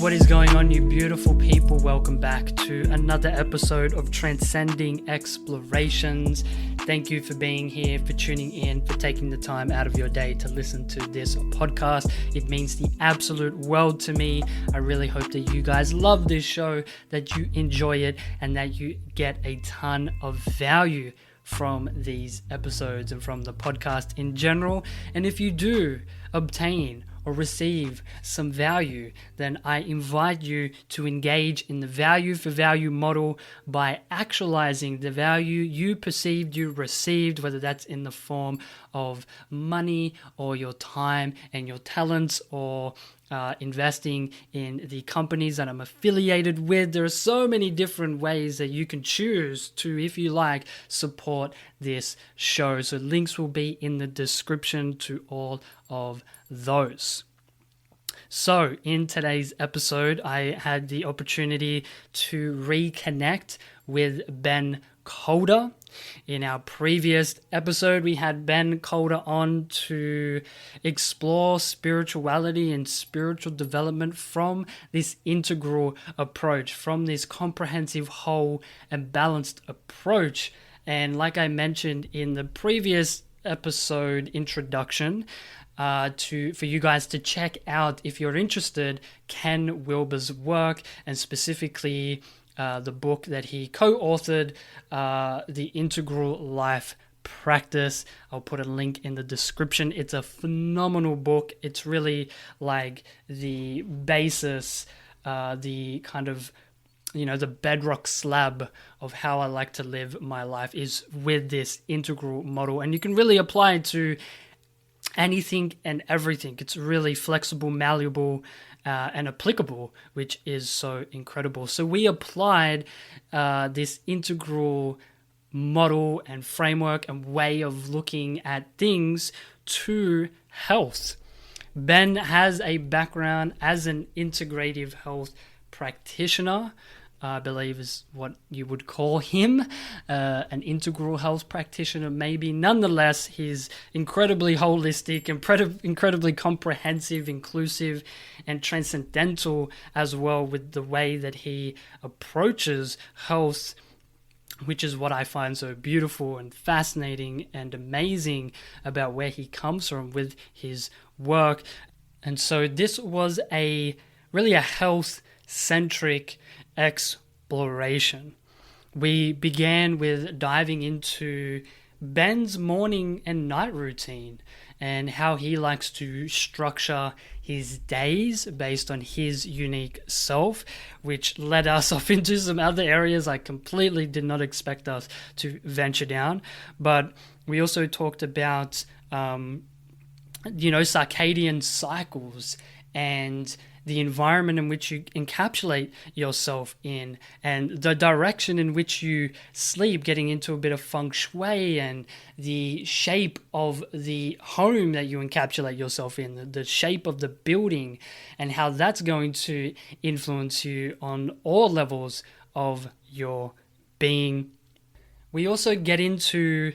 what is going on, you beautiful people? Welcome back to another episode of Transcending Explorations. Thank you for being here, for tuning in, for taking the time out of your day to listen to this podcast. It means the absolute world to me. I really hope that you guys love this show, that you enjoy it, and that you get a ton of value from these episodes and from the podcast in general. And if you do obtain or receive some value, then I invite you to engage in the value for value model by actualizing the value you perceived you received, whether that's in the form of money or your time and your talents, or investing in the companies that I'm affiliated with. There are so many different ways that you can choose to, if you like, support this show. So links will be in the description to all of those. So in today's episode, I had the opportunity to reconnect with Ben Calder. In our previous episode, we had Ben Calder on to explore spirituality and spiritual development from this integral approach, from this comprehensive, whole and balanced approach. And like I mentioned in the previous episode introduction, for you guys to check out, if you're interested, Ken Wilber's work, and specifically the book that he co-authored, The Integral Life Practice. I'll put a link in the description. It's a phenomenal book. It's really like the basis, the kind of, the bedrock slab of how I like to live my life is with this integral model. And you can really apply it to anything and everything. It's really flexible, malleable, and applicable, which is so incredible. So we applied this integral model and framework and way of looking at things to health. Ben has a background as an integrative health practitioner, I believe is what you would call him, an integral health practitioner maybe. Nonetheless, he's incredibly holistic, incredibly comprehensive, inclusive, and transcendental as well with the way that he approaches health, which is what I find so beautiful and fascinating and amazing about where he comes from with his work. And so this was really a health-centric exploration. We began with diving into Ben's morning and night routine and how he likes to structure his days based on his unique self, which led us off into some other areas I completely did not expect us to venture down. But we also talked about circadian cycles and the environment in which you encapsulate yourself in, and the direction in which you sleep, getting into a bit of feng shui and the shape of the home that you encapsulate yourself in, the shape of the building, and how that's going to influence you on all levels of your being. We also get into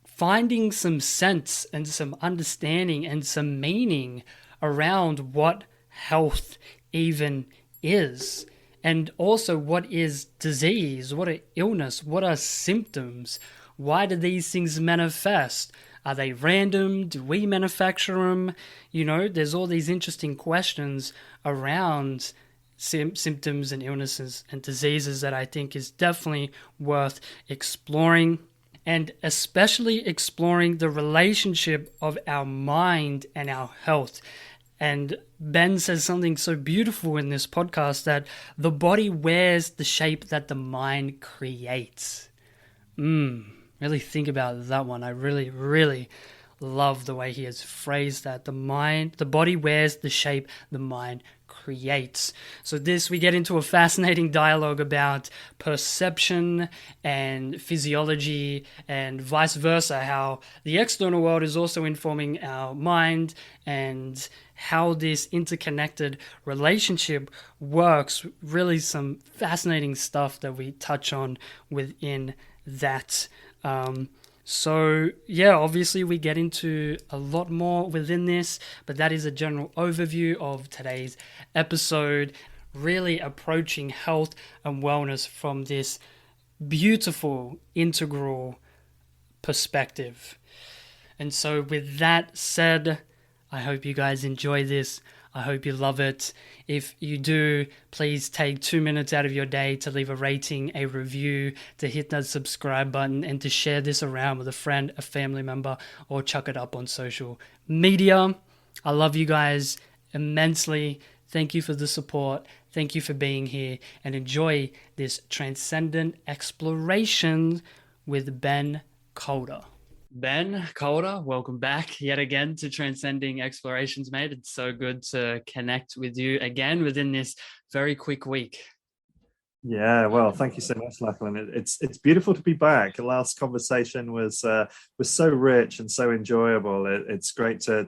finding some sense and some understanding and some meaning around what health even is, and also what is disease, what are illness, what are symptoms, why do these things manifest, are they random, do we manufacture them? There's all these interesting questions around symptoms and illnesses and diseases that I think is definitely worth exploring, and especially exploring the relationship of our mind and our health. And Ben says something so beautiful in this podcast, that the body wears the shape that the mind creates. Really think about that one. I really, really love the way he has phrased that. The body wears the shape the mind creates. So we get into a fascinating dialogue about perception and physiology and vice versa, how the external world is also informing our mind, and how this interconnected relationship works. Really some fascinating stuff that we touch on within that So, yeah, obviously, we get into a lot more within this, but that is a general overview of today's episode. Really approaching health and wellness from this beautiful, integral perspective. And so, with that said, I hope you guys enjoy this. I hope you love it. If you do, please take 2 minutes out of your day to leave a rating, a review, to hit that subscribe button, and to share this around with a friend, a family member, or chuck it up on social media. I love you guys immensely. Thank you for the support. Thank you for being here, and enjoy this transcendent exploration with Ben Calder. Ben Calder, welcome back yet again to Transcending Explorations, mate. It's so good to connect with you again within this very quick week. Yeah, well, thank you so much, Lachlan. It's beautiful to be back. The last conversation was so rich and so enjoyable. It's great to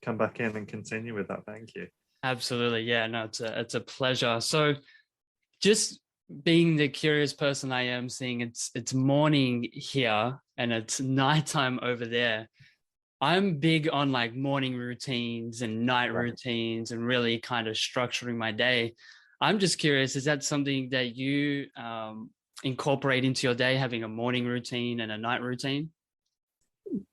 come back in and continue with that. Thank you. Absolutely, yeah. No, it's a pleasure. So, just being the curious person I am, seeing it's morning here and it's nighttime over there. I'm big on like morning routines and night routines and really kind of structuring my day. I'm just curious, is that something that you incorporate into your day, having a morning routine and a night routine?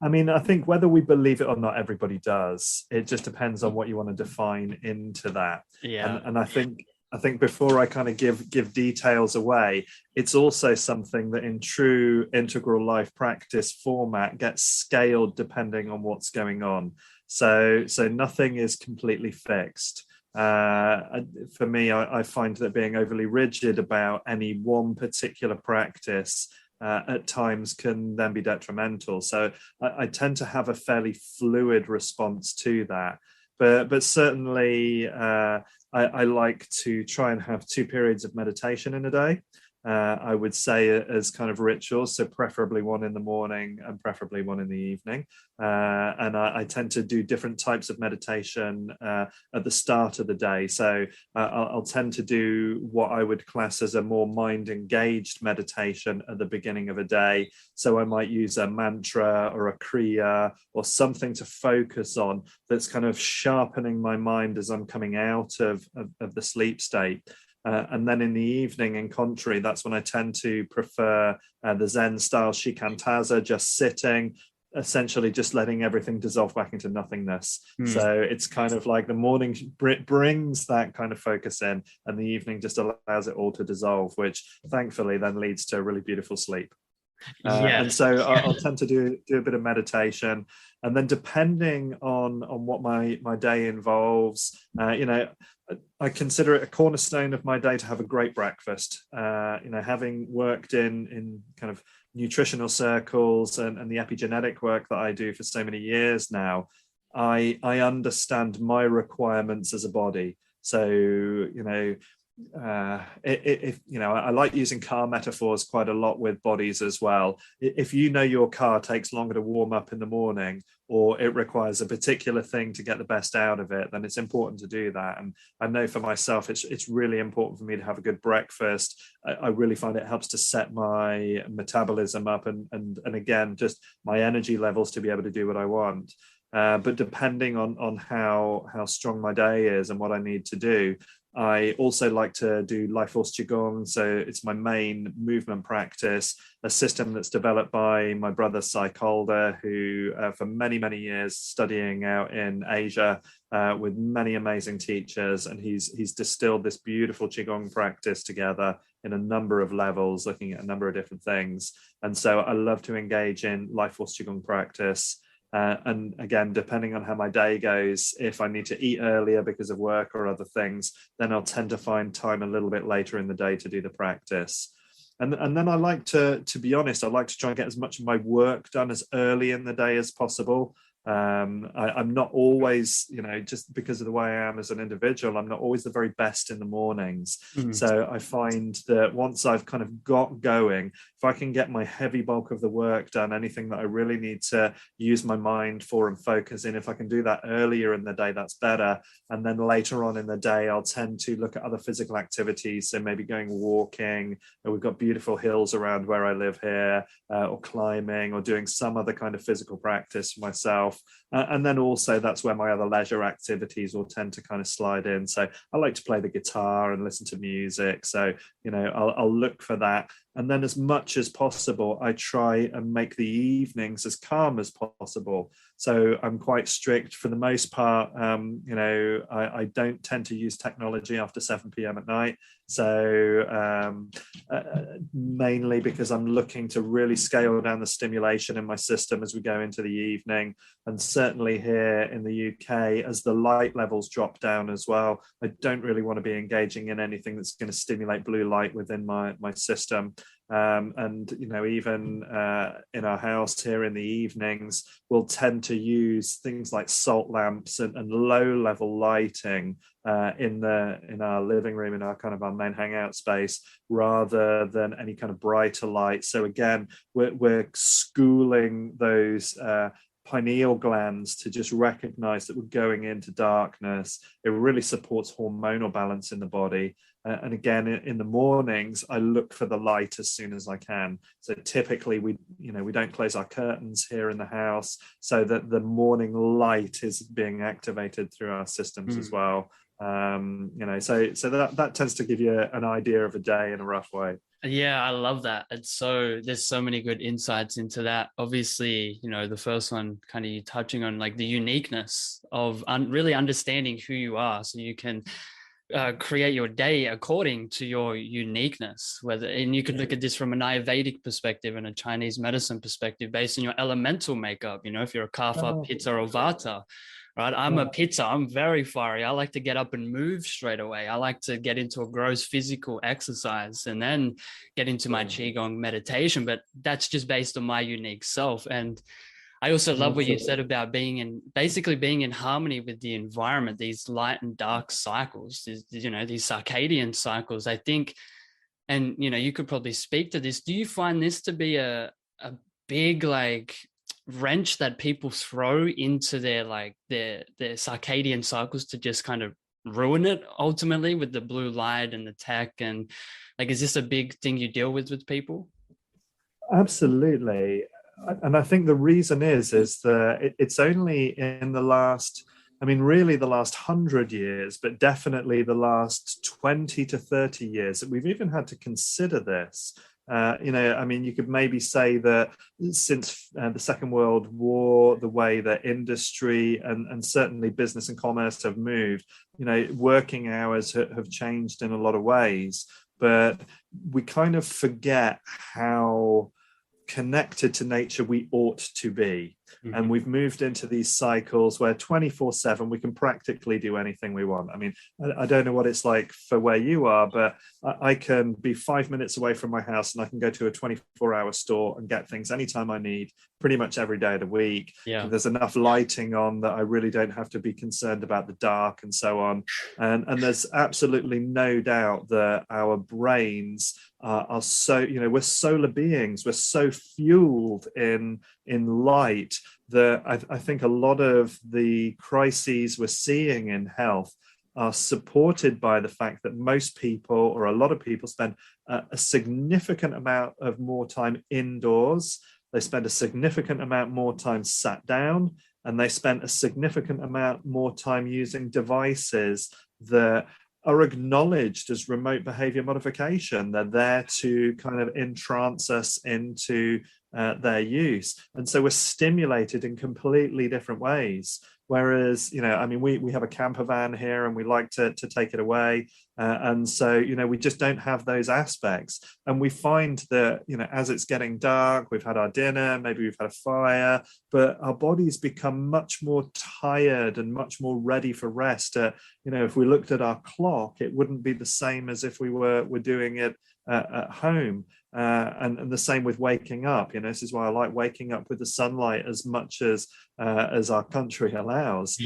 I mean, I think whether we believe it or not, everybody does. It just depends on what you want to define into that. Yeah. And I think before I kind of give details away, it's also something that in true integral life practice format gets scaled depending on what's going on. So nothing is completely fixed. For me, I find that being overly rigid about any one particular practice at times can then be detrimental. So I tend to have a fairly fluid response to that. But certainly, I like to try and have 2 periods of meditation in a day. I would say as kind of rituals, so preferably one in the morning and preferably one in the evening. And I tend to do different types of meditation at the start of the day. So I'll tend to do what I would class as a more mind engaged meditation at the beginning of a day. So I might use a mantra or a kriya or something to focus on that's kind of sharpening my mind as I'm coming out of the sleep state. And then in the evening, in contrary, that's when I tend to prefer the Zen style shikantaza, just sitting, essentially just letting everything dissolve back into nothingness. So it's kind of like the morning brings that kind of focus in, and the evening just allows it all to dissolve, which thankfully then leads to a really beautiful sleep. And so I'll tend to do a bit of meditation, and then depending on what my day involves, I consider it a cornerstone of my day to have a great breakfast. Having worked in kind of nutritional circles and the epigenetic work that I do for so many years now, I understand my requirements as a body. So I like using car metaphors quite a lot with bodies as well. If you know your car takes longer to warm up in the morning, or it requires a particular thing to get the best out of it, then it's important to do that. And I know for myself, it's really important for me to have a good breakfast. I really find it helps to set my metabolism up and again, just my energy levels to be able to do what I want. But depending on how strong my day is and what I need to do, I also like to do Life Force Qigong. So it's my main movement practice, a system that's developed by my brother, Calder, who for many, many years studying out in Asia with many amazing teachers. And he's distilled this beautiful Qigong practice together in a number of levels, looking at a number of different things. And so I love to engage in Life Force Qigong practice. And again, depending on how my day goes, if I need to eat earlier because of work or other things, then I'll tend to find time a little bit later in the day to do the practice. And then I like to be honest, I like to try and get as much of my work done as early in the day as possible. I'm not always, just because of the way I am as an individual, I'm not always the very best in the mornings. So I find that once I've kind of got going, if I can get my heavy bulk of the work done, anything that I really need to use my mind for and focus in, if I can do that earlier in the day, that's better. And then later on in the day, I'll tend to look at other physical activities. So maybe going walking, or we've got beautiful hills around where I live here, or climbing, or doing some other kind of physical practice for myself. And then also that's where my other leisure activities will tend to kind of slide in. So I like to play the guitar and listen to music. So, I'll look for that. And then as much as possible, I try and make the evenings as calm as possible. So I'm quite strict for the most part. I don't tend to use technology after 7 p.m. at night. So mainly because I'm looking to really scale down the stimulation in my system as we go into the evening. And certainly here in the UK, as the light levels drop down as well, I don't really want to be engaging in anything that's going to stimulate blue light within my system. And even in our house here in the evenings, we'll tend to use things like salt lamps and low level lighting in our living room, in our main hangout space, rather than any kind of brighter light. So again, we're schooling those pineal glands to just recognize that we're going into darkness. It really supports hormonal balance in the body. And again, in the mornings, I look for the light as soon as I can. So typically we don't close our curtains here in the house, so that the morning light is being activated through our systems as well. So that tends to give you an idea of a day in a rough way. Yeah, I love that. There's so many good insights into that. Obviously, the first one kind of you touching on like the uniqueness of really understanding who you are, so you can create your day according to your uniqueness. And you could look at this from an Ayurvedic perspective and a Chinese medicine perspective based on your elemental makeup. If you're a Kapha, Pitta, or Vata. Right, I'm a Pitta. I'm very fiery. I like to get up and move straight away. I like to get into a gross physical exercise and then get into my Qigong meditation. But that's just based on my unique self. And I also love what you said about being in harmony with the environment, these light and dark cycles, these circadian cycles, I think. And, you could probably speak to this. Do you find this to be a big, wrench that people throw into their circadian cycles to just kind of ruin it ultimately with the blue light and the tech? And is this a big thing you deal with people? Absolutely. And I think the reason is that it's only in the last, really the last 100 years, but definitely the last 20 to 30 years that we've even had to consider this. You could maybe say that since the Second World War, the way that industry and certainly business and commerce have moved, working hours have changed in a lot of ways, but we kind of forget how connected to nature we ought to be. And we've moved into these cycles where 24/7 we can practically do anything we want. I don't know what it's like for where you are, but I can be 5 minutes away from my house and I can go to a 24-hour store and get things anytime I need, pretty much every day of the week. Yeah. There's enough lighting on that I really don't have to be concerned about the dark and so on. And there's absolutely no doubt that our brains are so, we're solar beings. We're so fueled in light that I think a lot of the crises we're seeing in health are supported by the fact that most people, or a lot of people, spend a significant amount of more time indoors. They spend a significant amount more time sat down, and they spend a significant amount more time using devices that are acknowledged as remote behavior modification. They're there to kind of entrance us into their use. And so we're stimulated in completely different ways. Whereas, we have a camper van here and we like to take it away. And so, we just don't have those aspects. And we find that, as it's getting dark, we've had our dinner, maybe we've had a fire, but our bodies become much more tired and much more ready for rest. If we looked at our clock, it wouldn't be the same as if we were doing it at home. And the same with waking up. This is why I like waking up with the sunlight as much as our country allows,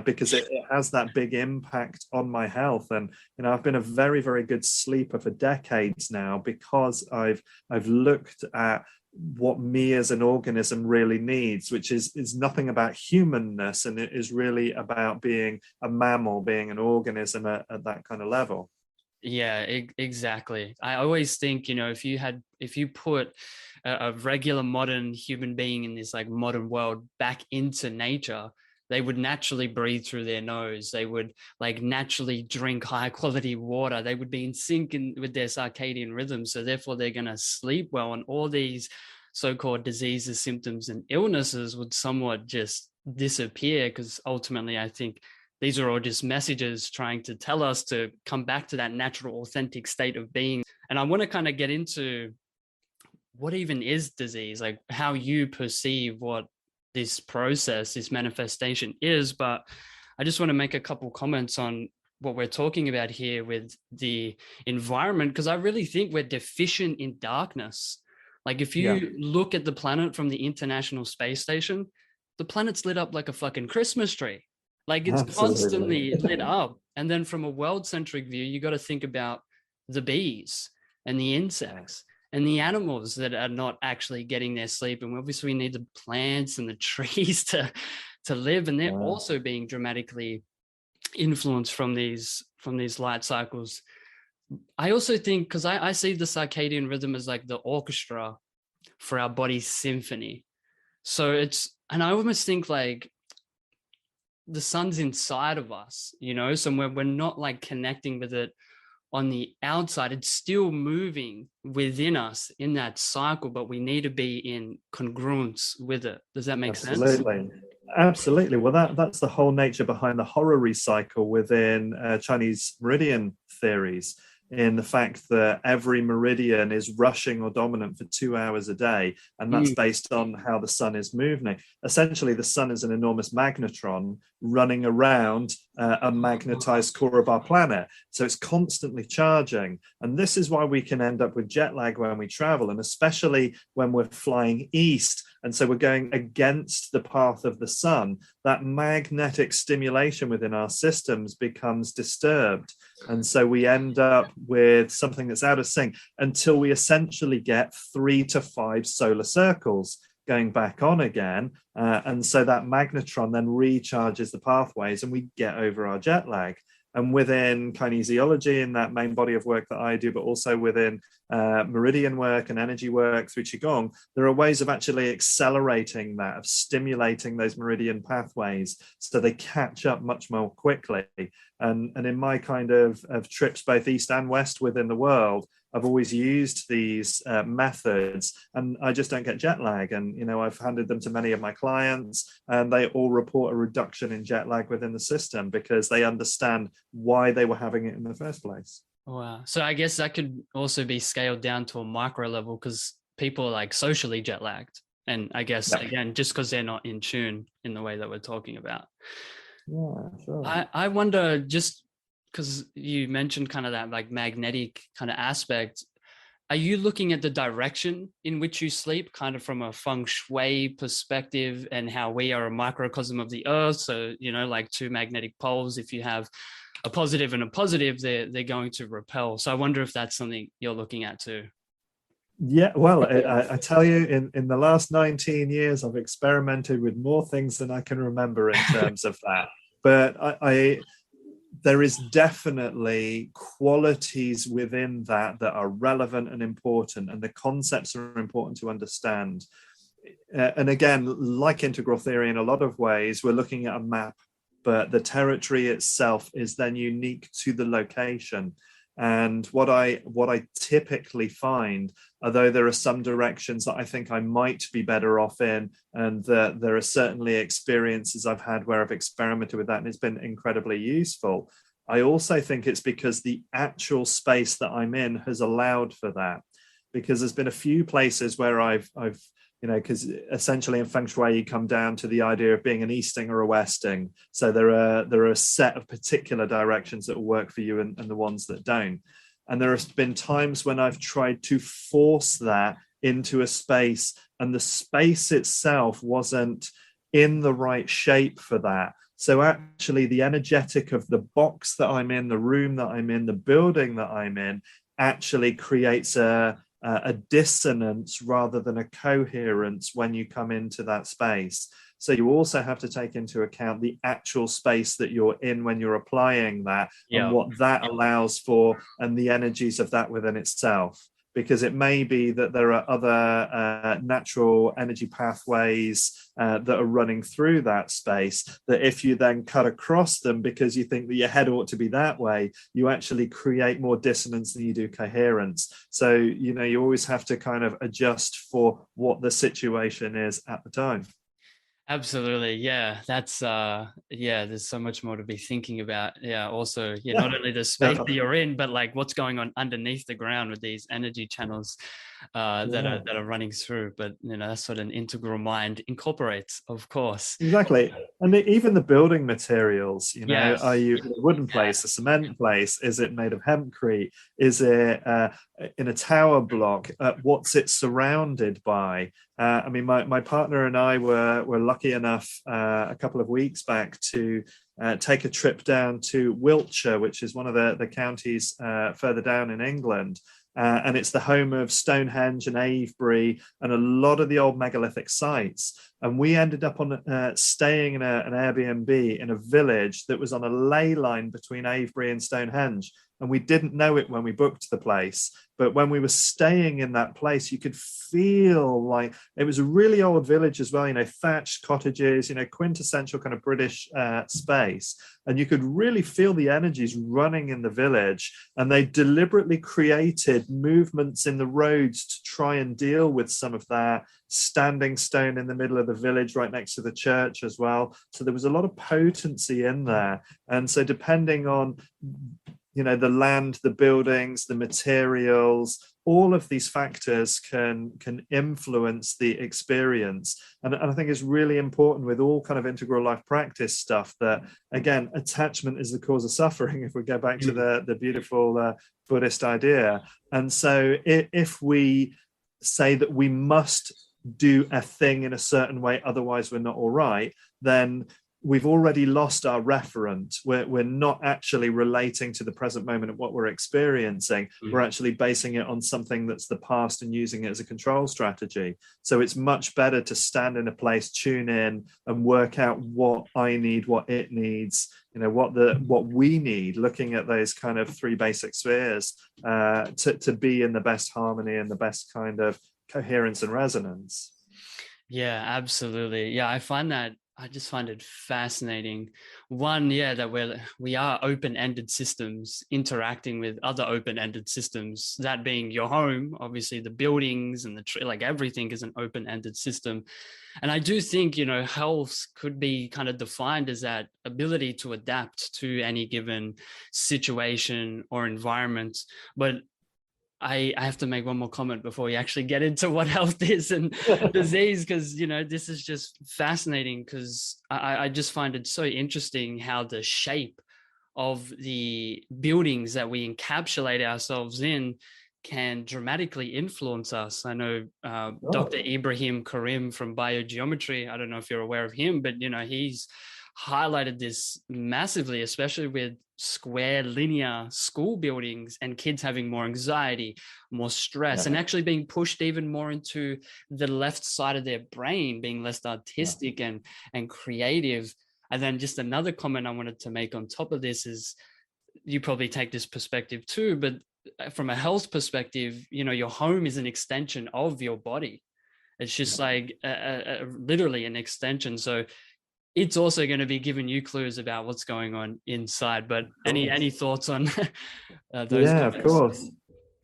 because it has that big impact on my health. And I've been a very, very good sleeper for decades now, because I've looked at what me as an organism really needs, which is nothing about humanness, and it is really about being a mammal, being an organism at that kind of level. Yeah, exactly. I always think, if you put a regular modern human being in this like modern world back into nature, they would naturally breathe through their nose. They would like naturally drink high quality water. They would be in sync with their circadian rhythm. So therefore they're going to sleep well, and all these so-called diseases, symptoms, and illnesses would somewhat just disappear, because ultimately I think these are all just messages trying to tell us to come back to that natural, authentic state of being. And I want to kind of get into what even is disease, like how you perceive what this process, this manifestation is. But I just want to make a couple comments on what we're talking about here with the environment, because I really think we're deficient in darkness. Like if you look at the planet from the International Space Station, the planet's lit up like a fucking Christmas tree. Like it's constantly lit up. And then from a world-centric view, you got to think about the bees and the insects and the animals that are not actually getting their sleep. And obviously we need the plants and the trees to live. And they're also being dramatically influenced from these light cycles. I also think, because I see the circadian rhythm as like the orchestra for our body's symphony. So and I almost think like the sun's inside of us, so we're not like connecting with it on the outside. It's still moving within us in that cycle, but we need to be in congruence with it. Does that make sense? Absolutely. Well, that's the whole nature behind the horary cycle within Chinese meridian theories, in the fact that every meridian is rushing or dominant for 2 hours a day. And that's based on how the sun is moving. Essentially, the sun is an enormous magnetron running around a magnetized core of our planet. So it's constantly charging. And this is why we can end up with jet lag when we travel, and especially when we're flying east. And so we're going against the path of the sun. That magnetic stimulation within our systems becomes disturbed. And so we end up with something that's out of sync until we essentially get 3 to 5 solar circles going back on again. And so that magnetron then recharges the pathways and we get over our jet lag. And within kinesiology, in that main body of work that I do, but also within meridian work and energy work through Qigong, there are ways of actually accelerating that, of stimulating those meridian pathways so they catch up much more quickly. And in my kind of trips, both east and west within the world, I've always used these methods, and I just don't get jet lag. And, I've handed them to many of my clients, and they all report a reduction in jet lag within the system because they understand why they were having it in the first place. Wow. So I guess that could also be scaled down to a micro level, because people are like socially jet lagged. And I guess, again, just because they're not in tune in the way that we're talking about. Yeah, sure. I wonder, just because you mentioned kind of that like magnetic kind of aspect, are you looking at the direction in which you sleep kind of from a feng shui perspective, and how we are a microcosm of the earth? So, like two magnetic poles, if you have a positive and a positive, they're going to repel. So I wonder if that's something you're looking at too. Yeah, well, I tell you, in the last 19 years, I've experimented with more things than I can remember in terms of that. But there is definitely qualities within that are relevant and important, and the concepts are important to understand. And again, like integral theory, in a lot of ways, we're looking at a map, but the territory itself is then unique to the location. And what I typically find, although there are some directions that I think I might be better off in, and there are certainly experiences I've had where I've experimented with that and it's been incredibly useful, I also think it's because the actual space that I'm in has allowed for that. Because there's been a few places where I've because essentially in feng shui you come down to the idea of being an easting or a westing. So there are a set of particular directions that will work for you and the ones that don't. And there have been times when I've tried to force that into a space, and the space itself wasn't in the right shape for that. So actually the energetic of the box that I'm in, the room that I'm in, the building that I'm in, actually creates a dissonance rather than a coherence when you come into that space. So you also have to take into account the actual space that you're in when you're applying that, and what that allows for, and the energies of that within itself. Because it may be that there are other natural energy pathways that are running through that space, that if you then cut across them because you think that your head ought to be that way, you actually create more dissonance than you do coherence. So, you know, you always have to kind of adjust for what the situation is at the time. Absolutely. Yeah. That's there's so much more to be thinking about. Yeah. Also, not only the space that you're in, but like what's going on underneath the ground with these energy channels that are running through. But that's what an integral mind incorporates, of course. Exactly. And even the building materials, are you in a wooden place, a cement place? Is it made of hempcrete? Is it in a tower block? What's it surrounded by? I mean, my partner and I were lucky enough a couple of weeks back to take a trip down to Wiltshire, which is one of the counties further down in England. And it's the home of Stonehenge and Avebury and a lot of the old megalithic sites. And we ended up on staying in an Airbnb in a village that was on a ley line between Avebury and Stonehenge. And we didn't know it when we booked the place. But when we were staying in that place, you could feel like it was a really old village as well, thatched cottages, quintessential kind of British space. And you could really feel the energies running in the village. And they deliberately created movements in the roads to try and deal with some of that, standing stone in the middle of the village right next to the church as well. So there was a lot of potency in there. And so depending on the land, the buildings, the materials, all of these factors can influence the experience. And I think it's really important with all kind of integral life practice stuff that, again, attachment is the cause of suffering, if we go back to the beautiful Buddhist idea. And so if we say that we must do a thing in a certain way, otherwise we're not all right, then we've already lost our referent. We're not actually relating to the present moment of what we're experiencing. We're actually basing it on something that's the past and using it as a control strategy. So it's much better to stand in a place, tune in, and work out what I need, what it needs, what we need, looking at those kind of three basic spheres to be in the best harmony and the best kind of coherence and resonance. Yeah, absolutely. Yeah, I just find it fascinating. One, that we are open-ended systems interacting with other open-ended systems, that being your home, obviously the buildings and the tree, like everything is an open-ended system. And I do think, health could be kind of defined as that ability to adapt to any given situation or environment. But I have to make one more comment before we actually get into what health is and disease, because, this is just fascinating, because I just find it so interesting how the shape of the buildings that we encapsulate ourselves in can dramatically influence us. I know Dr. Ibrahim Karim from Biogeometry, I don't know if you're aware of him, but, he's highlighted this massively, especially with square linear school buildings and kids having more anxiety, more stress, and actually being pushed even more into the left side of their brain, being less artistic and creative. And then just another comment I wanted to make on top of this is, you probably take this perspective too, but from a health perspective, your home is an extension of your body. It's just like literally an extension. So it's also going to be giving you clues about what's going on inside. But any thoughts on those? Yeah, comments? Of course.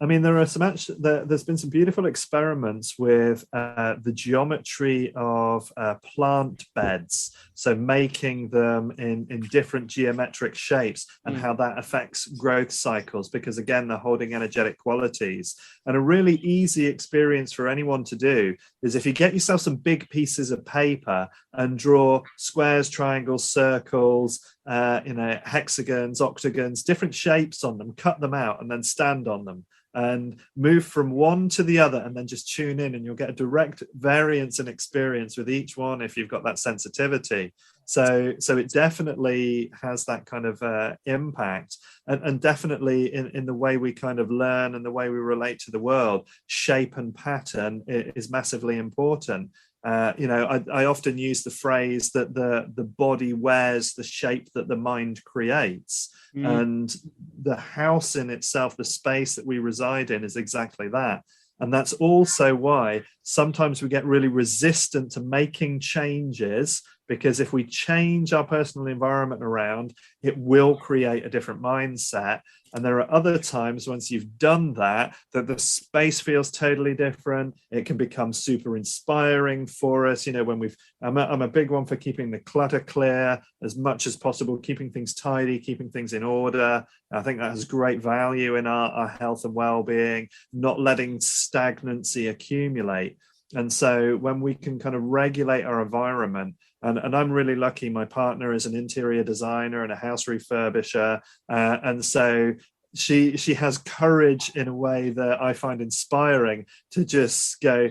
I mean, there's been some beautiful experiments with the geometry of plant beds. So making them in different geometric shapes and how that affects growth cycles, because again, they're holding energetic qualities. And a really easy experience for anyone to do is if you get yourself some big pieces of paper and draw squares, triangles, circles, hexagons, octagons, different shapes on them, cut them out and then stand on them and move from one to the other, and then just tune in, and you'll get a direct variance in experience with each one if you've got that sensitivity. So it definitely has that kind of impact, and definitely in the way we kind of learn and the way we relate to the world, shape and pattern is massively important. I often use the phrase that the body wears the shape that the mind creates. And the house in itself, the space that we reside in, is exactly that. And that's also why sometimes we get really resistant to making changes, because if we change our personal environment around, it will create a different mindset. And there are other times, once you've done that the space feels totally different. It can become super inspiring for us. When I'm a big one for keeping the clutter clear as much as possible, keeping things tidy, keeping things in order. I think that has great value in our health and well-being, not letting stagnancy accumulate. And so when we can kind of regulate our environment, and I'm really lucky, my partner is an interior designer and a house refurbisher, and so she has courage in a way that I find inspiring, to just go,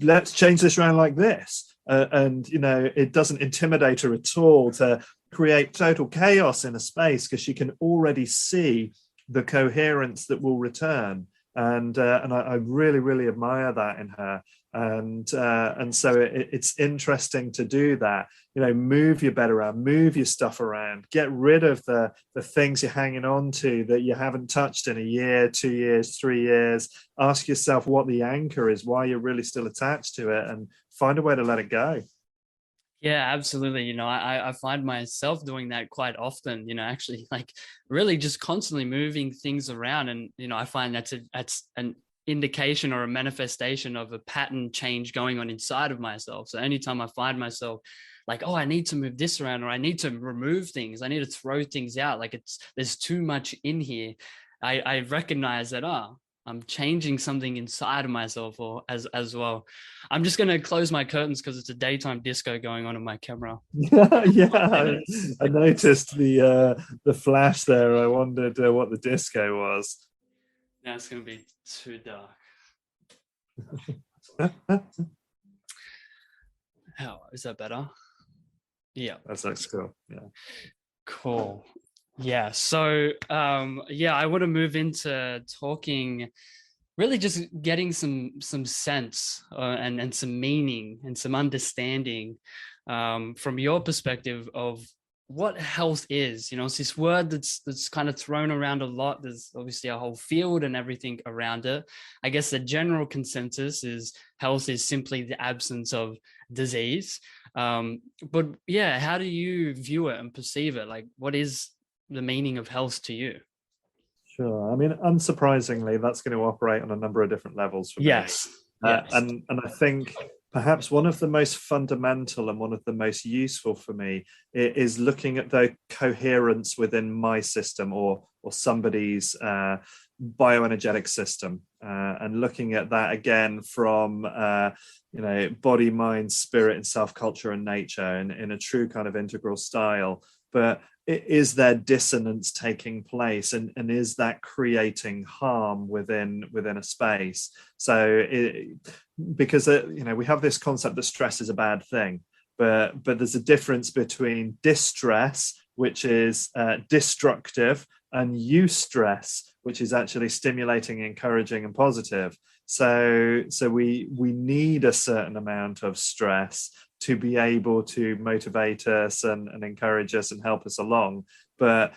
let's change this around like this, and it doesn't intimidate her at all to create total chaos in a space, because she can already see the coherence that will return. And I really, really admire that in her. And so it's interesting to do that. Move your bed around, move your stuff around, get rid of the things you're hanging on to that you haven't touched in a year, 2 years, 3 years. Ask yourself what the anchor is, why you're really still attached to it, and find a way to let it go. Yeah, absolutely. I find myself doing that quite often, actually, like really just constantly moving things around. And, I find that's an indication or a manifestation of a pattern change going on inside of myself. So anytime I find myself like, oh, I need to move this around, or I need to remove things, I need to throw things out, like there's too much in here, I recognize that, I'm changing something inside of myself, or as well. I'm just going to close my curtains because it's a daytime disco going on in my camera. Yeah, I noticed the flash there. I wondered what the disco was. Now it's going to be too dark. How is that better? Yeah, that looks cool. Yeah, cool. Yeah, so I want to move into talking, really just getting some sense and some meaning and some understanding from your perspective of what health is. It's this word that's kind of thrown around a lot. There's obviously a whole field and everything around it. I guess the general consensus is health is simply the absence of disease. But yeah, how do you view it and perceive it? Like, what is the meaning of health to you? Sure. I mean, unsurprisingly, that's going to operate on a number of different levels for me. Yes. And I think perhaps one of the most fundamental and one of the most useful for me is looking at the coherence within my system or somebody's bioenergetic system, and looking at that again from body, mind, spirit, and self-culture and nature in a true kind of integral style. But is there dissonance taking place, and is that creating harm within a space? So because we have this concept that stress is a bad thing, but there's a difference between distress, which is destructive, and eustress, which is actually stimulating, encouraging, and positive. So we need a certain amount of stress to be able to motivate us and encourage us and help us along. But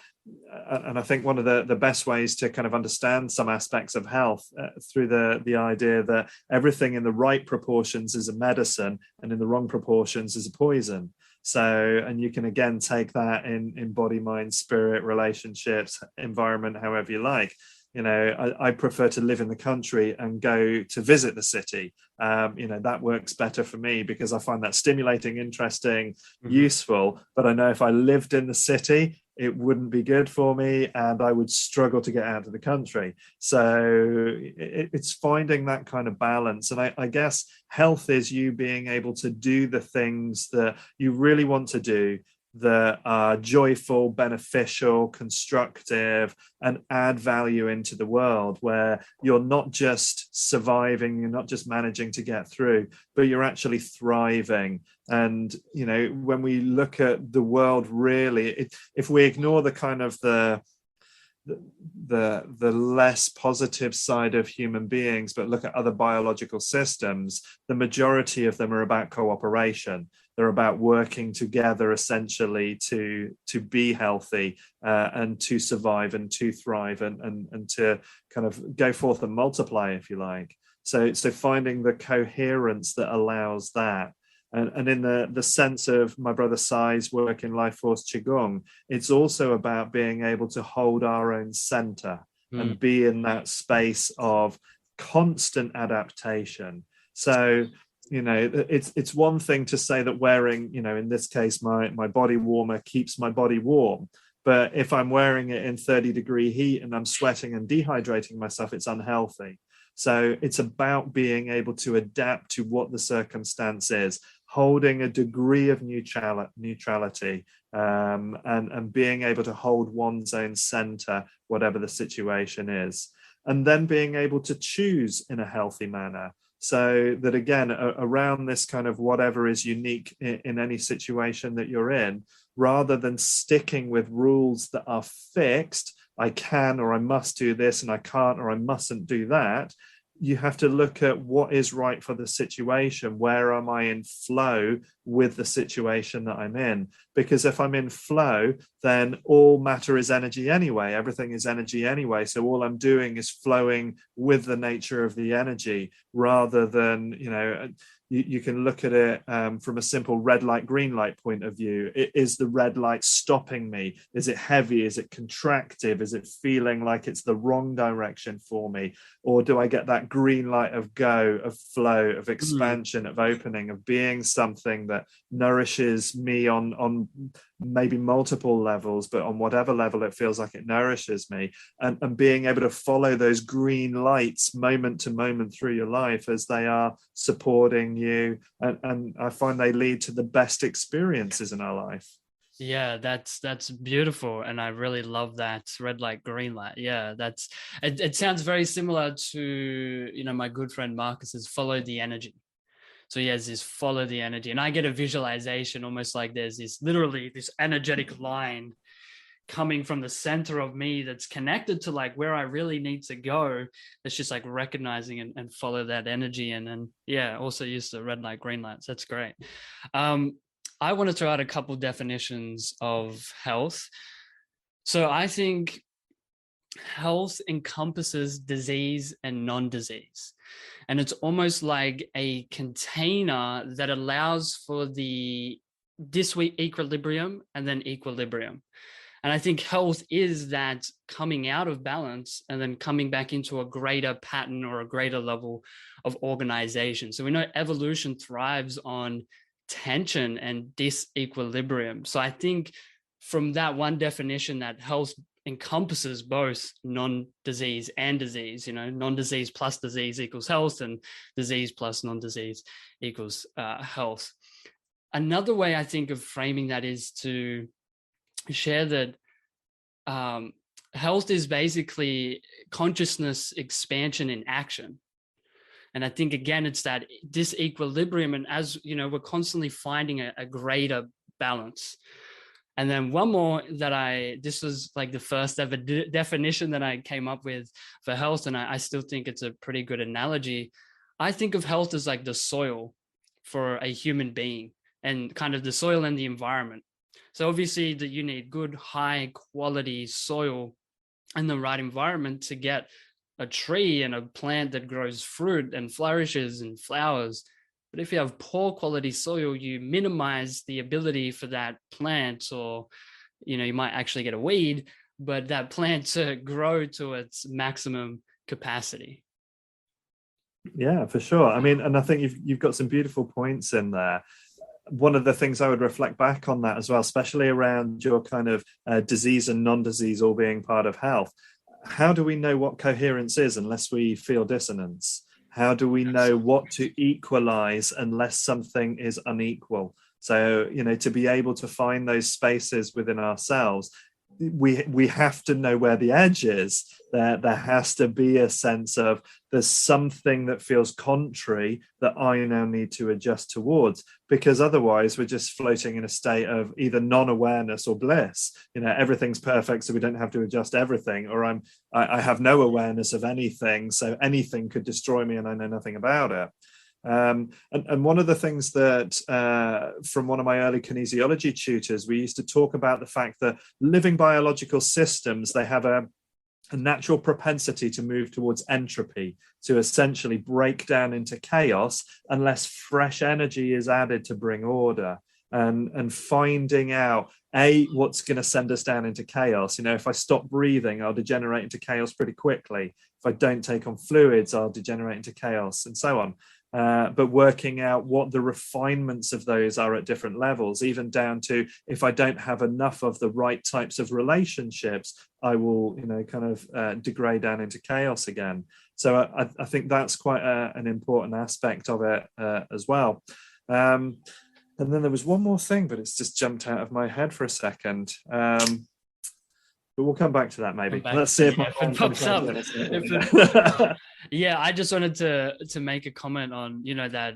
and I think one of the best ways to kind of understand some aspects of health through the idea that everything in the right proportions is a medicine and in the wrong proportions is a poison. So, and you can again take that in body, mind, spirit, relationships, environment, however you like. I prefer to live in the country and go to visit the city. That works better for me because I find that stimulating, interesting, useful. But I know if I lived in the city, it wouldn't be good for me and I would struggle to get out of the country. So it's finding that kind of balance. And I guess health is you being able to do the things that you really want to do, that are joyful, beneficial, constructive, and add value into the world, where you're not just surviving, you're not just managing to get through, but you're actually thriving. And when we look at the world, really, if we ignore the kind of the less positive side of human beings, but look at other biological systems, the majority of them are about cooperation. They're about working together, essentially, to be healthy and to survive and to thrive and to kind of go forth and multiply, if you like. So finding the coherence that allows that. And in the sense of my brother Sai's work in Life Force Qigong, it's also about being able to hold our own center and be in that space of constant adaptation. So, it's one thing to say that wearing, in this case, my body warmer keeps my body warm. But if I'm wearing it in 30-degree heat and I'm sweating and dehydrating myself, it's unhealthy. So it's about being able to adapt to what the circumstance is, holding a degree of neutrality, and being able to hold one's own center, whatever the situation is, and then being able to choose in a healthy manner. So that, again, around this kind of whatever is unique in any situation that you're in, rather than sticking with rules that are fixed, I can or I must do this and I can't or I mustn't do that, you have to look at what is right for the situation. Where am I in flow with the situation that I'm in? Because if I'm in flow, then all matter is energy anyway. Everything is energy anyway. So all I'm doing is flowing with the nature of the energy, rather than, you can look at it from a simple red light, green light point of view. Is the red light stopping me? Is it heavy? Is it contractive? Is it feeling like it's the wrong direction for me? Or do I get that green light of go, of flow, of expansion, of opening, of being something that nourishes me on maybe multiple levels, but on whatever level it feels like it nourishes me, and being able to follow those green lights moment to moment through your life as they are supporting you, and I find they lead to the best experiences in our life. Yeah, that's beautiful, and I really love that red light, green light. Yeah, it sounds very similar to my good friend Marcus's follow the energy. So he has this follow the energy, and I get a visualization almost like there's literally this energetic line coming from the center of me that's connected to like where I really need to go. It's just like recognizing and follow that energy, and also use the red light, green lights. That's great. I want to throw out a couple definitions of health. So I think health encompasses disease and non-disease. And it's almost like a container that allows for the disequilibrium and then equilibrium. And I think health is that coming out of balance and then coming back into a greater pattern or a greater level of organization. So we know evolution thrives on tension and disequilibrium. So I think from that one definition, that health encompasses both non-disease and disease. Non-disease plus disease equals health, and disease plus non-disease equals health. Another way I think of framing that is to share that health is basically consciousness expansion in action. And I think, again, it's that disequilibrium, and as we're constantly finding a greater balance. And then one more this was like the first ever definition that I came up with for health, and I still think it's a pretty good analogy. I think of health as like the soil for a human being, and kind of the soil and the environment. So obviously that you need good, high quality soil and the right environment to get a tree and a plant that grows fruit and flourishes and flowers. But if you have poor quality soil, you minimize the ability for that plant, or you might actually get a weed, but that plant to grow to its maximum capacity. Yeah, for sure. I mean, and I think you've got some beautiful points in there. One of the things I would reflect back on that as well, especially around your kind of disease and non-disease all being part of health. How do we know what coherence is unless we feel dissonance? How do we know what to equalize unless something is unequal? So, to be able to find those spaces within ourselves, we have to know where the edge is. There has to be a sense of there's something that feels contrary that I now need to adjust towards, because otherwise we're just floating in a state of either non-awareness or bliss. Everything's perfect, so we don't have to adjust everything, or I have no awareness of anything, so anything could destroy me and I know nothing about it. And one of the things that from one of my early kinesiology tutors, we used to talk about the fact that living biological systems, they have a natural propensity to move towards entropy, to essentially break down into chaos unless fresh energy is added to bring order. And finding out what's going to send us down into chaos. If I stop breathing, I'll degenerate into chaos pretty quickly. If I don't take on fluids, I'll degenerate into chaos, and so on. But working out what the refinements of those are at different levels, even down to if I don't have enough of the right types of relationships, I will, degrade down into chaos again. So I think that's quite an important aspect of it as well. And then there was one more thing, but it's just jumped out of my head for a second. But we'll come back to that maybe. Let's see if it pops up. Yeah, I just wanted to make a comment on, that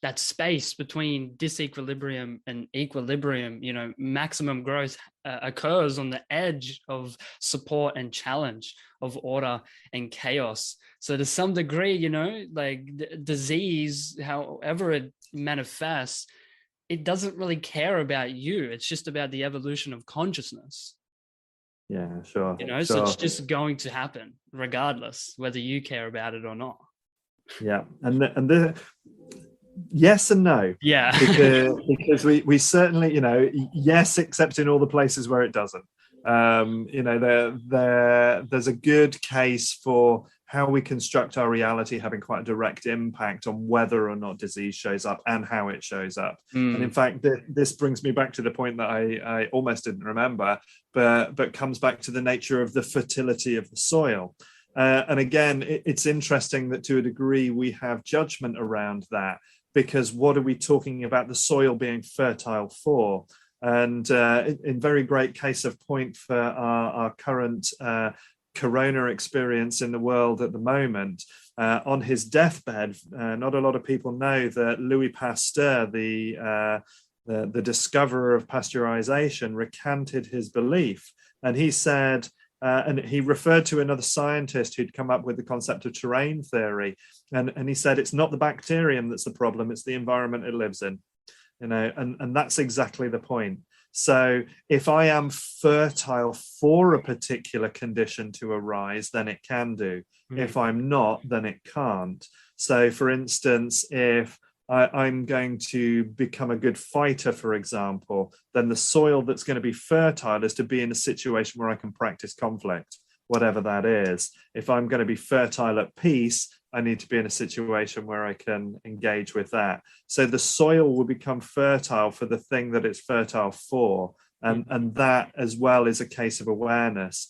that space between disequilibrium and equilibrium. Maximum growth occurs on the edge of support and challenge, of order and chaos. So to some degree, like disease, however it manifests, it doesn't really care about you. It's just about the evolution of consciousness. Yeah, sure. So it's just going to happen regardless whether you care about it or not. Yeah, and the yes and no. Yeah, because we certainly, yes, except in all the places where it doesn't. There's a good case for how we construct our reality having quite a direct impact on whether or not disease shows up and how it shows up. And in fact, this brings me back to the point that I almost didn't remember, but comes back to the nature of the fertility of the soil. And again, it's interesting that to a degree we have judgment around that, because what are we talking about the soil being fertile for? And in very great case of point for our current corona experience in the world at the moment, on his deathbed, not a lot of people know that Louis Pasteur, the discoverer of pasteurization, recanted his belief. And he said, and he referred to another scientist who'd come up with the concept of terrain theory. And he said, it's not the bacterium that's the problem, it's the environment it lives in. And that's exactly the point. So if I am fertile for a particular condition to arise, then it can do. If I'm not, then it can't. So for instance, if I'm going to become a good fighter, for example, then the soil that's going to be fertile is to be in a situation where I can practice conflict, whatever that is. If I'm going to be fertile at peace, I need to be in a situation where I can engage with that. So the soil will become fertile for the thing that it's fertile for. And that as well is a case of awareness,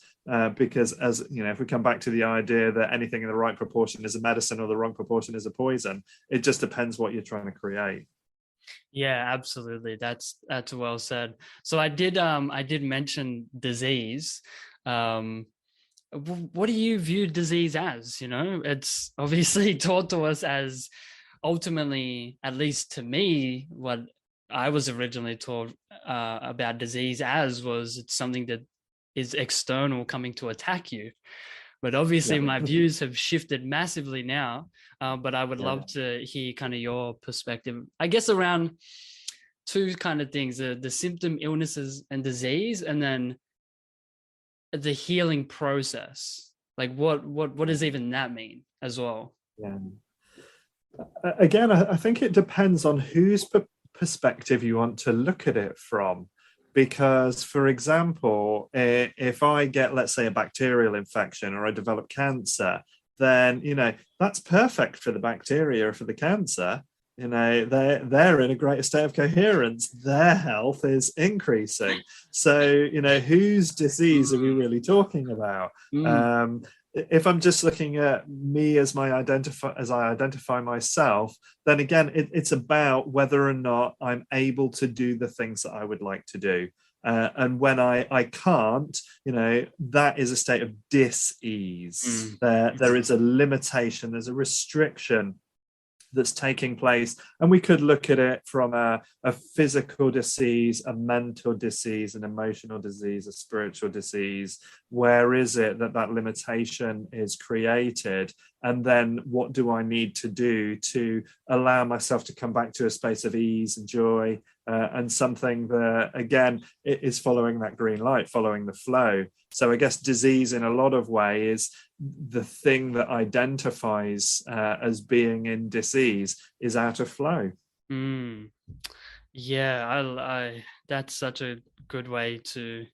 because as if we come back to the idea that anything in the right proportion is a medicine or the wrong proportion is a poison, it just depends what you're trying to create. Yeah, absolutely. That's well said. So I did mention disease. What do you view disease as? It's obviously taught to us as, ultimately, at least to me, what I was originally taught about disease as was it's something that is external coming to attack you. But obviously my views have shifted massively now. But I would love to hear kind of your perspective, I guess, around two kind of things, the symptom, illnesses and disease, and then the healing process. Like what does even that mean as well? Yeah. Again, I think it depends on whose perspective you want to look at it from, Because, for example, if I get, let's say, a bacterial infection or I develop cancer, then, that's perfect for the bacteria or for the cancer. They're in a greater state of coherence. Their health is increasing. So, whose disease are we really talking about? Mm. If I'm just looking at me as I identify myself, then again, it's about whether or not I'm able to do the things that I would like to do. And when I can't, that is a state of dis-ease. There is a limitation, there's a restriction that's taking place. And we could look at it from a physical disease, a mental disease, an emotional disease, a spiritual disease. Where is it that limitation is created? And then what do I need to do to allow myself to come back to a space of ease and joy, and something that, again, it is following that green light, following the flow. So I guess disease in a lot of ways, the thing that identifies as being in disease is out of flow. Yeah, I that's such a good way to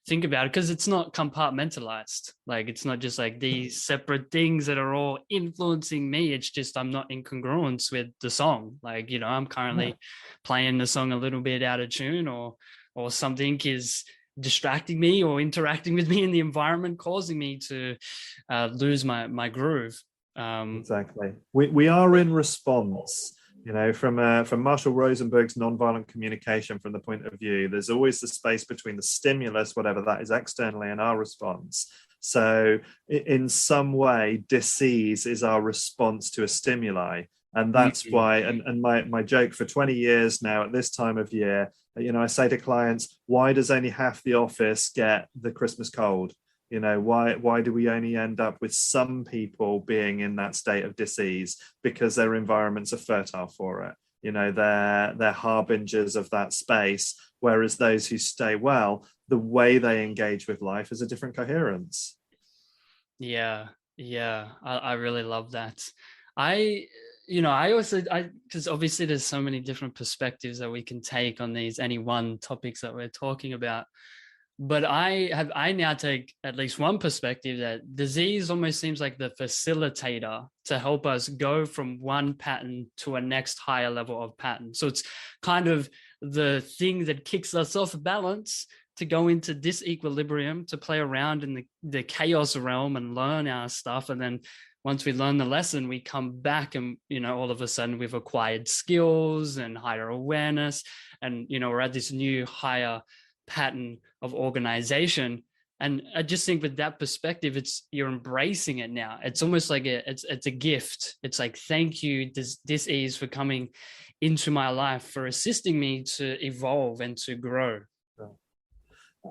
think about it, because it's not compartmentalized. Like, it's not just like these separate things that are all influencing me. It's just I'm not in congruence with the song. Like, I'm currently playing the song a little bit out of tune, or something is distracting me or interacting with me in the environment, causing me to lose my groove. Exactly. We are in response. From Marshall Rosenberg's nonviolent communication, from the point of view, there's always the space between the stimulus, whatever that is externally, and our response. So in some way, disease is our response to a stimuli. And that's why, and my joke for 20 years now at this time of year, I say to clients, why does only half the office get the Christmas cold? Why do we only end up with some people being in that state of disease? Because their environments are fertile for it. They're harbingers of that space. Whereas those who stay well, the way they engage with life is a different coherence. Yeah, I really love that. Because obviously there's so many different perspectives that we can take on any one topics that we're talking about. But I now take at least one perspective, that disease almost seems like the facilitator to help us go from one pattern to a next higher level of pattern. So it's kind of the thing that kicks us off balance to go into disequilibrium, to play around in the chaos realm and learn our stuff. And then once we learn the lesson, we come back and, all of a sudden we've acquired skills and higher awareness. And, we're at this new higher pattern of organization. And I just think with that perspective, you're embracing it now. It's almost like it's a gift. It's like, thank you, dis-ease, for coming into my life, for assisting me to evolve and to grow.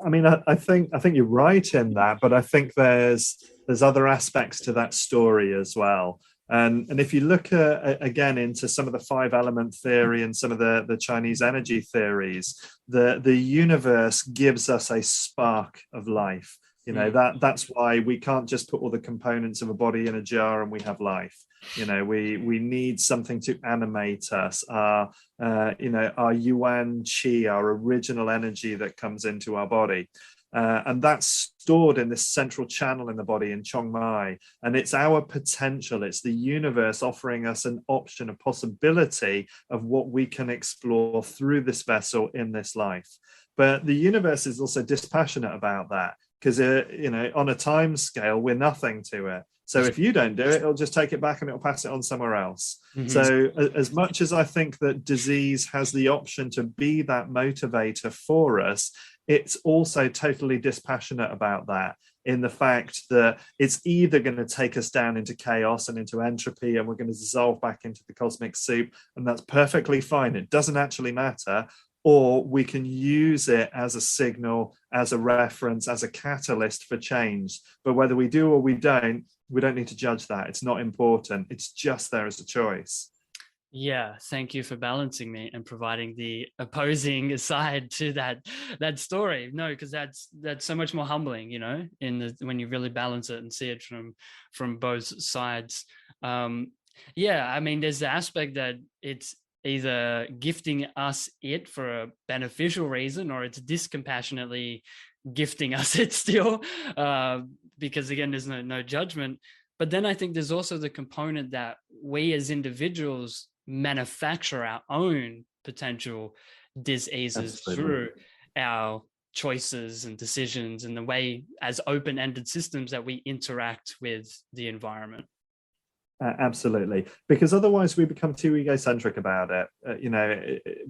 I mean, I think you're right in that, but I think there's other aspects to that story as well. And if you look again into some of the 5-element theory and some of the Chinese energy theories, the universe gives us a spark of life. That's why we can't just put all the components of a body in a jar and we have life. We need something to animate us. Our yuan qi, our original energy that comes into our body. And that's stored in this central channel in the body in Chong Mai. And it's our potential. It's the universe offering us an option, a possibility of what we can explore through this vessel in this life. But the universe is also dispassionate about that, because, on a time scale, we're nothing to it. So if you don't do it, it'll just take it back and it'll pass it on somewhere else. Mm-hmm. So as much as I think that disease has the option to be that motivator for us, it's also totally dispassionate about that, in the fact that it's either going to take us down into chaos and into entropy, and we're going to dissolve back into the cosmic soup, and that's perfectly fine. It doesn't actually matter. Or we can use it as a signal, as a reference, as a catalyst for change. But whether we do or we don't need to judge that. It's not important. It's just there as a choice. Yeah, thank you for balancing me and providing the opposing side to that story. No, because that's so much more humbling, when you really balance it and see it from both sides. Yeah, I mean, there's the aspect that it's either gifting us it for a beneficial reason, or it's discompassionately gifting us it still, because again, there's no judgment. But then I think there's also the component that we as individuals manufacture our own potential diseases through our choices and decisions and the way as open-ended systems that we interact with the environment. Absolutely, because otherwise we become too egocentric about it.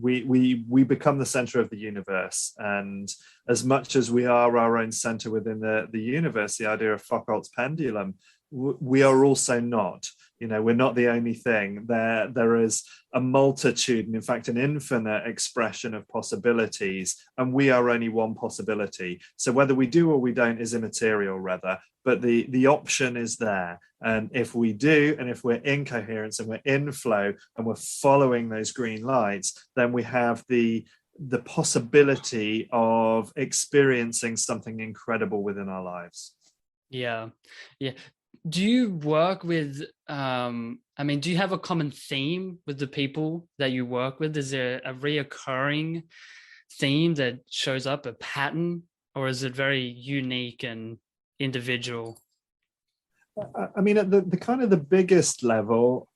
We become the center of the universe, and as much as we are our own center within the universe, the idea of Foucault's pendulum, we are also not. We're not the only thing. There is a multitude, and in fact an infinite expression of possibilities, and we are only one possibility. So whether we do or we don't is immaterial, rather, but the option is there. And if we do, and if we're in coherence and we're in flow and we're following those green lights, then we have the possibility of experiencing something incredible within our lives. Yeah. Do you work with, do you have a common theme with the people that you work with? Is there a reoccurring theme that shows up, a pattern, or is it very unique and individual? I mean, at the kind of the biggest level,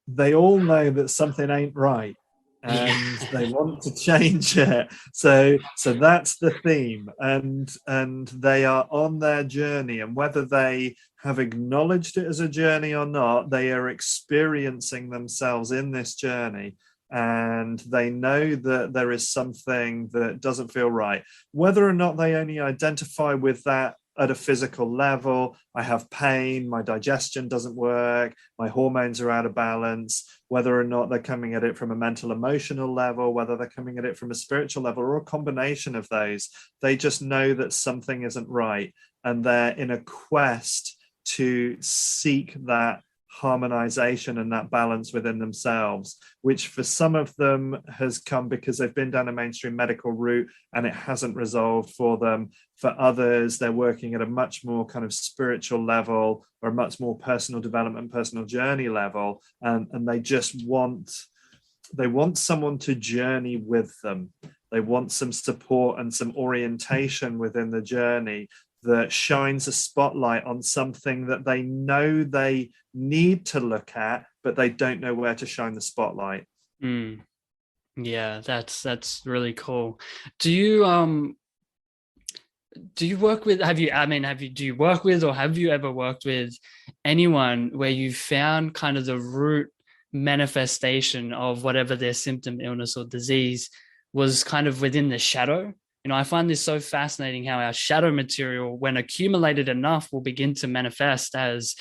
they all know that something ain't right, and they want to change it. So that's the theme, and they are on their journey, and whether they have acknowledged it as a journey or not, they are experiencing themselves in this journey, and they know that there is something that doesn't feel right. Whether or not they only identify with that at a physical level, I have pain, my digestion doesn't work, my hormones are out of balance, whether or not they're coming at it from a mental, emotional level, whether they're coming at it from a spiritual level, or a combination of those, they just know that something isn't right, and they're in a quest to seek that harmonization and that balance within themselves, which for some of them has come because they've been down a mainstream medical route and it hasn't resolved for them. For others, they're working at a much more kind of spiritual level, or a much more personal development, personal journey level, and they just want someone to journey with them. They want some support and some orientation within the journey that shines a spotlight on something that they know they need to look at, but they don't know where to shine the spotlight. Yeah, that's really cool. Do you work with, do you work with, or have you ever worked with anyone where you found kind of the root manifestation of whatever their symptom, illness, or disease was kind of within the shadow? I find this so fascinating, how our shadow material, when accumulated enough, will begin to manifest as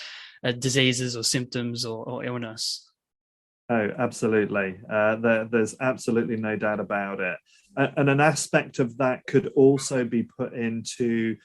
diseases or symptoms or illness. Oh, absolutely. There's absolutely no doubt about it. And an aspect of that could also be put into,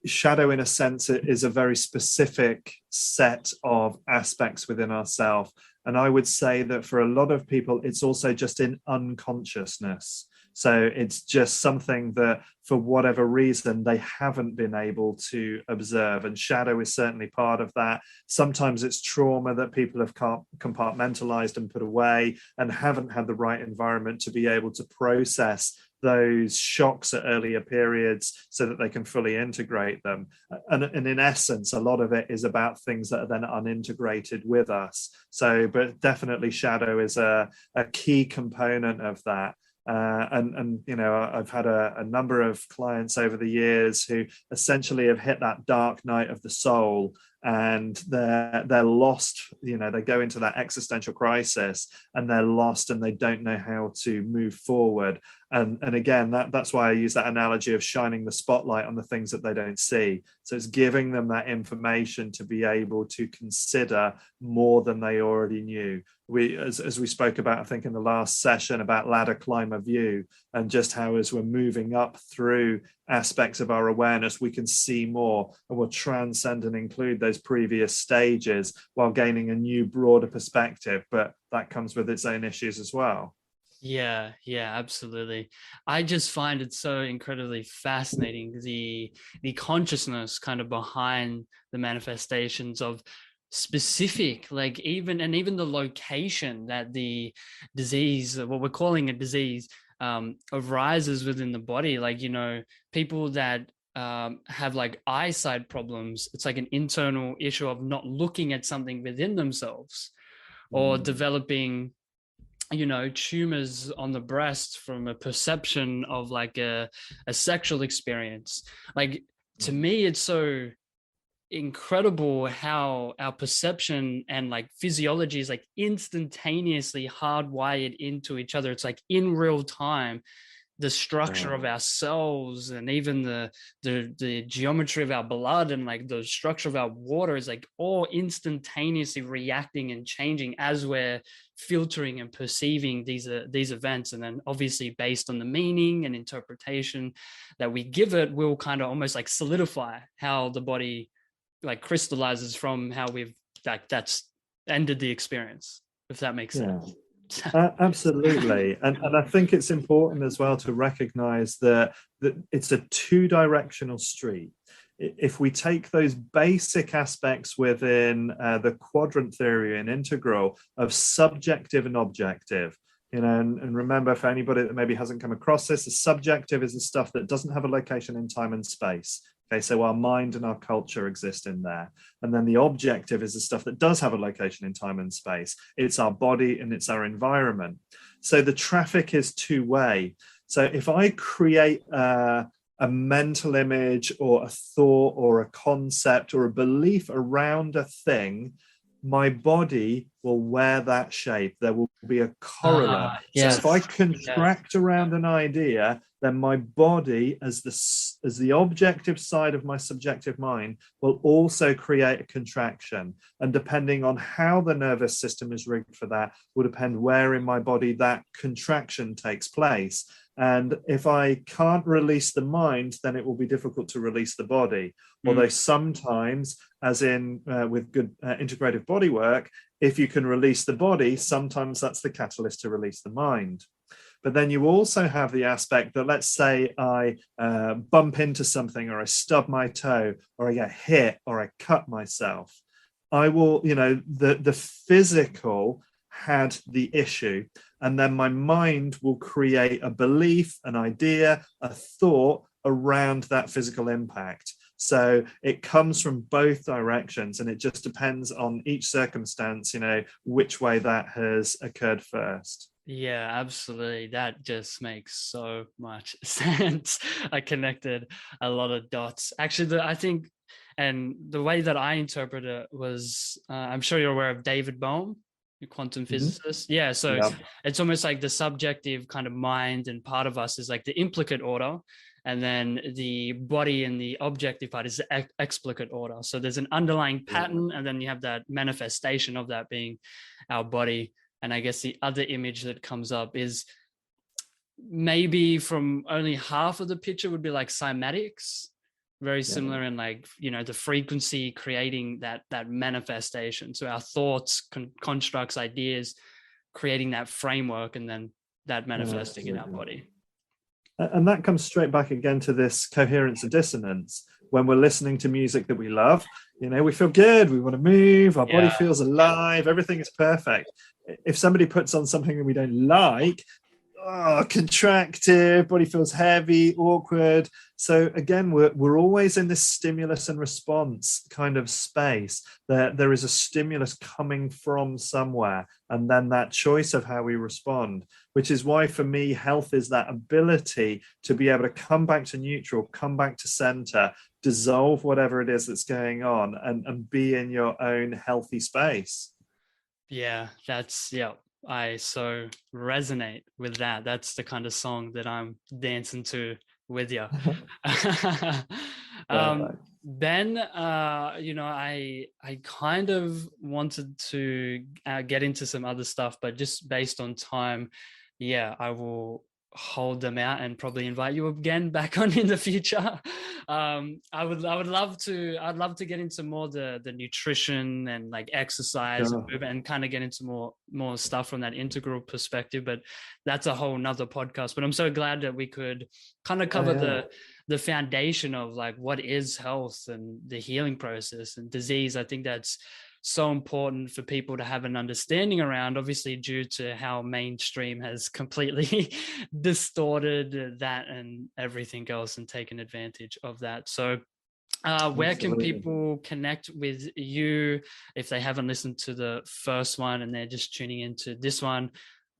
shadow, in a sense, is a very specific set of aspects within ourselves. And I would say that for a lot of people, it's also just in unconsciousness. So it's just something that, for whatever reason, they haven't been able to observe. And shadow is certainly part of that. Sometimes it's trauma that people have compartmentalized and put away, and haven't had the right environment to be able to process those shocks at earlier periods so that they can fully integrate them. And in essence, a lot of it is about things that are then unintegrated with us. So, but definitely shadow is a key component of that. I've had a number of clients over the years who essentially have hit that dark night of the soul, and they're lost. They go into that existential crisis, and they're lost, and they don't know how to move forward. And again, that's why I use that analogy of shining the spotlight on the things that they don't see. So it's giving them that information to be able to consider more than they already knew. As we spoke about, I think in the last session, about ladder climber view, and just how as we're moving up through aspects of our awareness, we can see more, and we'll transcend and include those previous stages while gaining a new, broader perspective. But that comes with its own issues as well. Yeah, absolutely. I just find it so incredibly fascinating, the consciousness kind of behind the manifestations of specific, like even the location that the disease, what we're calling a disease, arises within the body. Like, people that have like eyesight problems, it's like an internal issue of not looking at something within themselves, or developing tumors on the breast from a perception of like a sexual experience. Like, to me, it's so incredible how our perception and like physiology is like instantaneously hardwired into each other. It's like in real time, the structure of our cells, and even the geometry of our blood, and like the structure of our water is like all instantaneously reacting and changing as we're filtering and perceiving these events. And then obviously, based on the meaning and interpretation that we give it, we'll kind of almost like solidify how the body like crystallizes from how we've that's ended the experience, if that makes sense. Absolutely. And I think it's important as well to recognize that it's a two-directional street. If we take those basic aspects within the quadrant theory and integral of subjective and objective, and remember, for anybody that maybe hasn't come across this, the subjective is the stuff that doesn't have a location in time and space. Okay, so our mind and our culture exist in there. And then the objective is the stuff that does have a location in time and space. It's our body and it's our environment. So the traffic is two-way. So if I create a mental image or a thought or a concept or a belief around a thing, my body will wear that shape. There will be a correlate. Yes. So if I contract around an idea, then my body, as the objective side of my subjective mind, will also create a contraction. And depending on how the nervous system is rigged for that, will depend where in my body that contraction takes place. And if I can't release the mind, then it will be difficult to release the body. Although sometimes, as in with good integrative body work, if you can release the body, sometimes that's the catalyst to release the mind. But then you also have the aspect that, let's say I bump into something, or I stub my toe, or I get hit, or I cut myself. I will, the physical had the issue, and then my mind will create a belief, an idea, a thought around that physical impact. So it comes from both directions, and it just depends on each circumstance, which way that has occurred first. Yeah, absolutely. That just makes so much sense. I connected a lot of dots. Actually, I think, and the way that I interpret it was, I'm sure you're aware of David Bohm, the quantum physicist. Yeah, so it's almost like the subjective kind of mind and part of us is like the implicate order, and then the body and the objective part is the explicate order. So there's an underlying pattern, and then you have that manifestation of that being our body. And I guess the other image that comes up is maybe from only half of the picture would be like cymatics, very similar in like, the frequency creating that manifestation. So our thoughts, constructs, ideas, creating that framework, and then that manifesting in our body. And that comes straight back again to this coherence and dissonance. When we're listening to music that we love, we feel good, we want to move, our body feels alive, everything is perfect. If somebody puts on something that we don't like, contracted, body feels heavy, awkward. So again, we're always in this stimulus and response kind of space. There is a stimulus coming from somewhere, and then that choice of how we respond, which is why for me, health is that ability to be able to come back to neutral, come back to center, dissolve whatever it is that's going on, and be in your own healthy space. Yeah, I so resonate with that. That's the kind of song that I'm dancing to with you. Ben, I kind of wanted to get into some other stuff, but just based on time, I will hold them out and probably invite you again back on in the future. I'd love to get into more the nutrition and like exercise and kind of get into more stuff from that integral perspective, but that's a whole nother podcast. But I'm so glad that we could kind of cover the foundation of like what is health and the healing process and disease. I think that's so important for people to have an understanding around, obviously due to how mainstream has completely distorted that and everything else and taken advantage of that. So where can Absolutely. people connect with you if they haven't listened to the first one and they're just tuning into this one,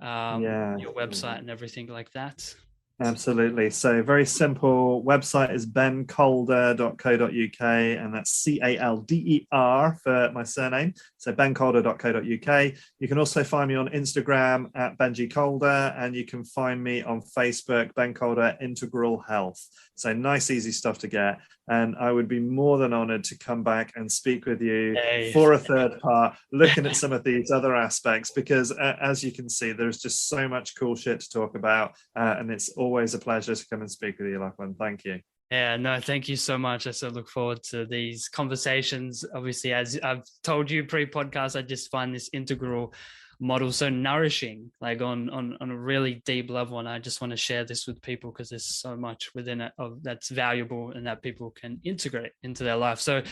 your website and everything like that? Absolutely. So very simple. Website is bencalder.co.uk, and that's Calder for my surname. So bencalder.co.uk. You can also find me on Instagram at Benji Calder, and you can find me on Facebook, Ben Calder Integral Health. So nice, easy stuff to get. And I would be more than honored to come back and speak with you for a third part, looking at some of these other aspects, because as you can see, there's just so much cool shit to talk about. And it's always a pleasure to come and speak with you, Lachlan. Thank you. Yeah, no, thank you so much. I so look forward to these conversations. Obviously, as I've told you pre-podcast, I just find this integral model so nourishing, like on a really deep level. And I just want to share this with people because there's so much within it that's valuable and that people can integrate into their life. So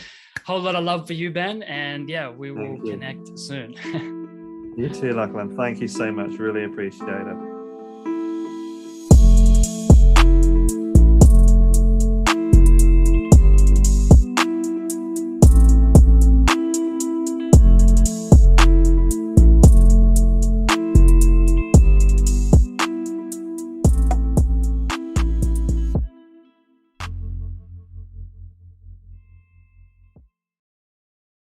whole lot of love for you, Ben. And yeah, we will connect soon. You too, Lachlan. Thank you so much. Really appreciate it.